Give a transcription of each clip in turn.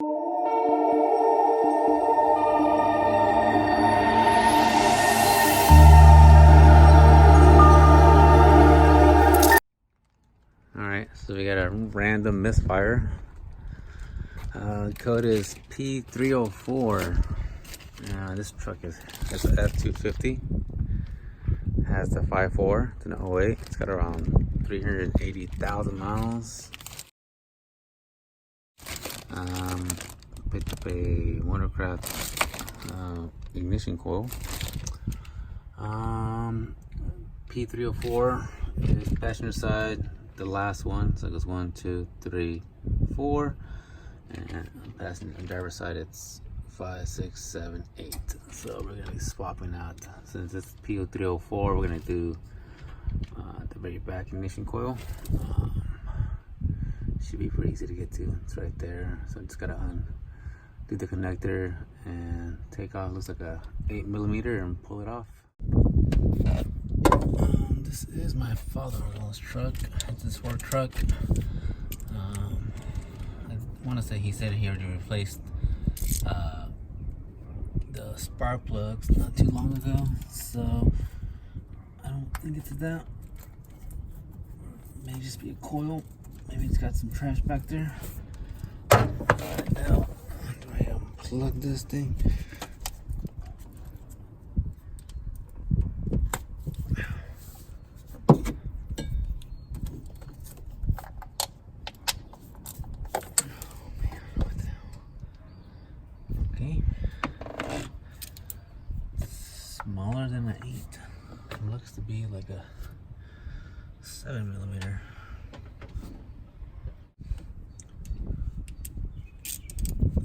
Alright, so we got a random misfire. Code is p0304. This truck is an F250. Has the 5.4 to the 08. It's got around 380,000 miles. Picked up a watercraft ignition coil. P0304 is passenger side, the last one. So it goes 1, 2, 3, 4. And passenger driver side, it's 5, 6, 7, 8. So we're gonna be swapping out. Since it's p0304, we're gonna do the very back ignition coil. Should be pretty easy to get to. It's right there. So I just gotta undo the connector and take off. Looks like a 8mm and pull it off. This is my father-in-law's truck. It's his work truck. I want to say he said he already replaced the spark plugs not too long ago, so I don't think it's that. Maybe just be a coil. Maybe it's got some trash back there. Right now, do I unplug this thing? Okay. Smaller than an 8. It looks to be like a 7mm.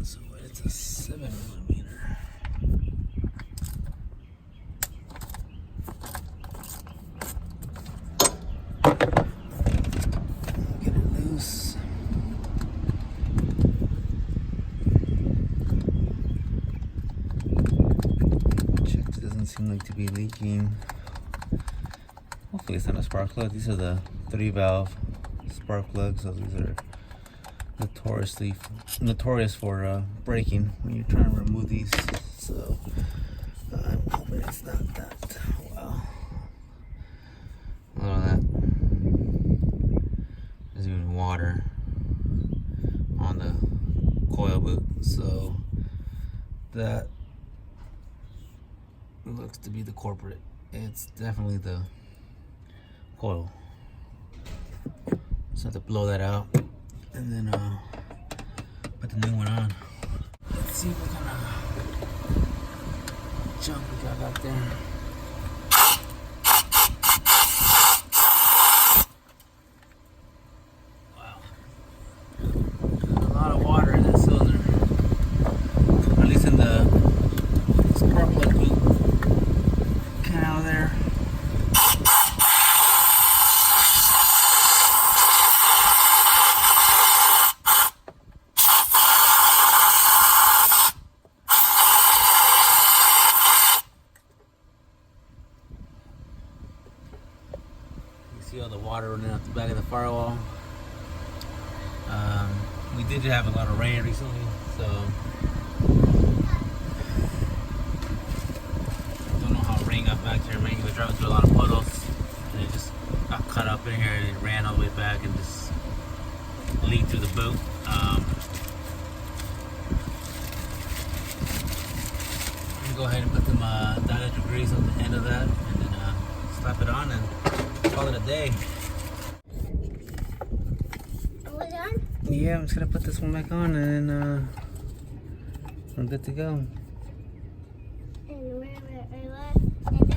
So it's a 7mm. Get it loose. Check, it doesn't seem like to be leaking. Hopefully it's not a spark plug. These are the 3-valve spark plugs. So these are notorious for breaking when you're trying to remove these. So I'm hoping it's not that. Wow. Look at that. There's even water on the coil boot. So that looks to be the culprit. It's definitely the coil. So I have to blow that out and then put the new one on. Let's see what kind of junk we got back there. Wow. A lot of water in that cylinder. At least in the spark plug loop canal there. See all the water running out the back of the firewall. We did have a lot of rain recently, so I don't know how rain got back here. Rain was driving through a lot of puddles, and it just got caught up in here, and it ran all the way back and just leaked through the boot. I'm gonna go ahead and put some diameter grease on the end of that, and then slap it on and call it a day. Yeah, I'm just gonna put this one back on and then we're good to go. And then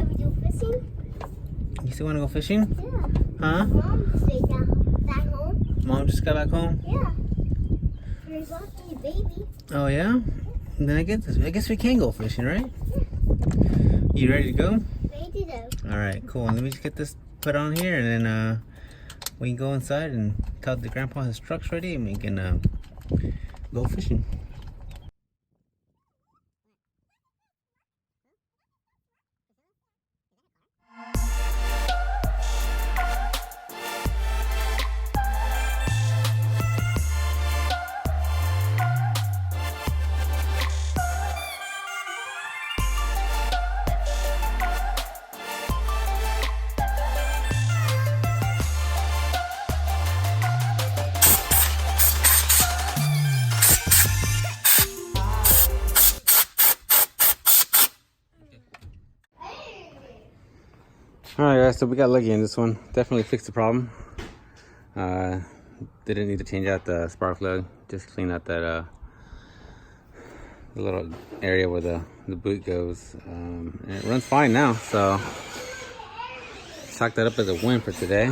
we go fishing? You still wanna go fishing? Yeah. Huh? Mom stayed back home. Mom just got back home? Yeah. There's lucky baby. Oh yeah? Then I guess we can go fishing, right? Yeah. You ready to go? Ready to go. Alright, cool. Let me just get this put on here and then we can go inside and tell the grandpa his truck's ready and we can go fishing. Alright guys, so we got lucky in this one. Definitely fixed the problem. Didn't need to change out the spark plug. Just clean out that the little area where the boot goes. And it runs fine now, so chalk that up as a win for today.